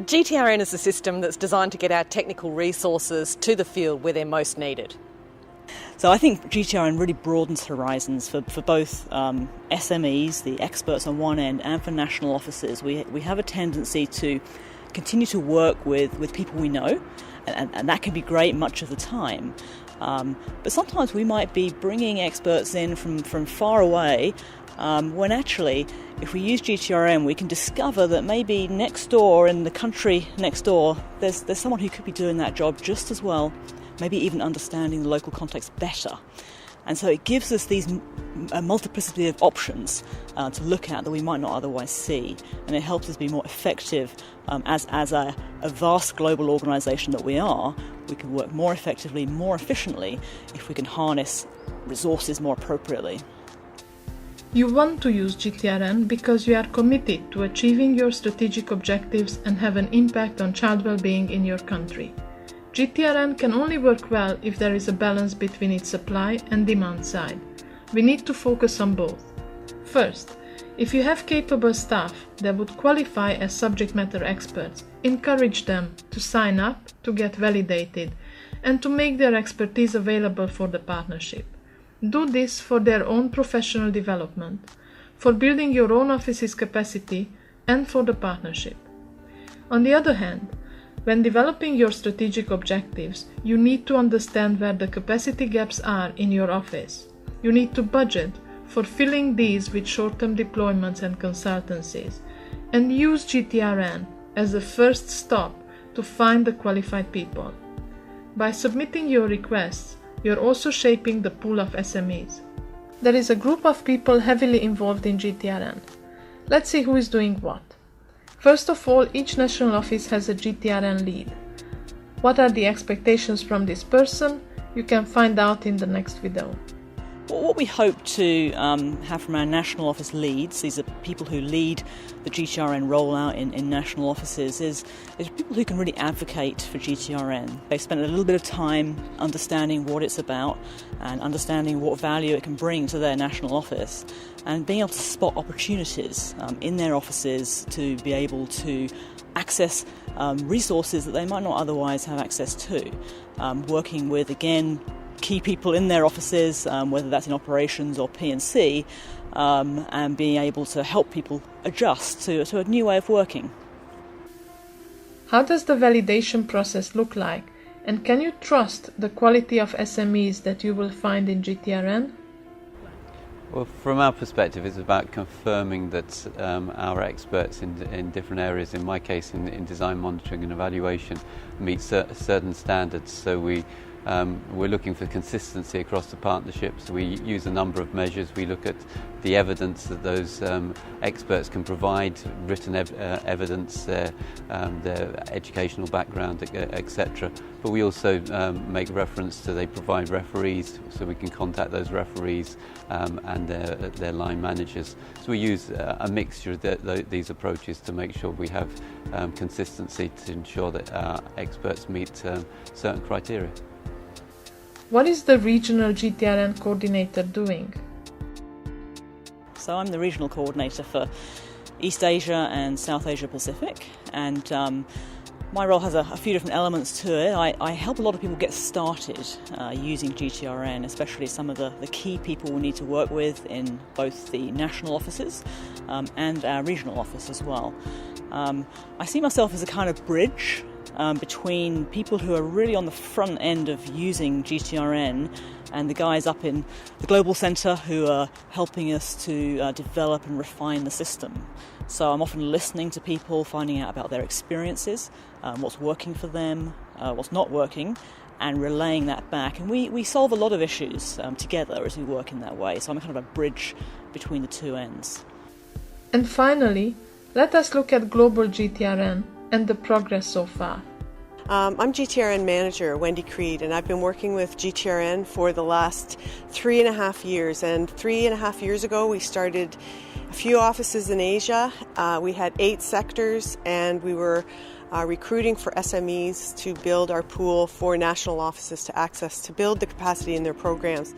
GTRN is a system that's designed to get our technical resources to the field where they're most needed. So I think GTRN really broadens horizons for both SMEs, the experts on one end, and for national offices. We have a tendency to continue to work with people we know, and that can be great much of the time. But sometimes we might be bringing experts in from far away, when actually, if we use GTRN, we can discover that maybe next door, in the country next door, there's someone who could be doing that job just as well, maybe even understanding the local context better. And so it gives us a multiplicity of options to look at that we might not otherwise see. And it helps us be more effective as a vast global organisation that we are. We can work more effectively, more efficiently, if we can harness resources more appropriately. You want to use GTRN because you are committed to achieving your strategic objectives and have an impact on child well-being in your country. GTRN can only work well if there is a balance between its supply and demand side. We need to focus on both. First, if you have capable staff that would qualify as subject matter experts, encourage them to sign up, to get validated, and to make their expertise available for the partnership. Do this for their own professional development, for building your own office's capacity, and for the partnership. On the other hand, when developing your strategic objectives, you need to understand where the capacity gaps are in your office. You need to budget for filling these with short-term deployments and consultancies, and use GTRN as the first stop to find the qualified people. By submitting your requests, you're also shaping the pool of SMEs. There is a group of people heavily involved in GTRN. Let's see who is doing what. First of all, each national office has a GTRN lead. What are the expectations from this person? You can find out in the next video. Well, what we hope to have from our national office leads, these are people who lead the GTRN rollout in national offices, is people who can really advocate for GTRN. They've spent a little bit of time understanding what it's about and understanding what value it can bring to their national office, and being able to spot opportunities in their offices to be able to access resources that they might not otherwise have access to. Working with, again, key people in their offices, whether that's in operations or P&C, and being able to help people adjust to a new way of working. How does the validation process look like? And can you trust the quality of SMEs that you will find in GTRN? Well, from our perspective, it's about confirming that our experts in different areas, in my case in design monitoring and evaluation, meet certain standards. So we're looking for consistency across the partnerships. We use a number of measures. We look at the evidence that those experts can provide, written evidence, their educational background, etc. But we also make reference to they provide referees, so we can contact those referees and their line managers. So we use a mixture of these approaches to make sure we have consistency to ensure that our experts meet certain criteria. What is the regional GTRN coordinator doing? So I'm the regional coordinator for East Asia and South Asia Pacific, and my role has a few different elements to it. I help a lot of people get started using GTRN, especially some of the key people we need to work with in both the national offices and our regional office as well. I see myself as a kind of bridge between people who are really on the front end of using GTRN and the guys up in the global centre who are helping us to develop and refine the system. So I'm often listening to people, finding out about their experiences, what's working for them, what's not working, and relaying that back. And we solve a lot of issues together as we work in that way. So I'm kind of a bridge between the two ends. And finally, let us look at global GTRN and the progress so far. I'm GTRN manager, Wendy Creed, and I've been working with GTRN for the last 3.5 years. And 3.5 years ago, we started a few offices in Asia. We had 8 sectors, and we were recruiting for SMEs to build our pool for national offices to access, to build the capacity in their programs.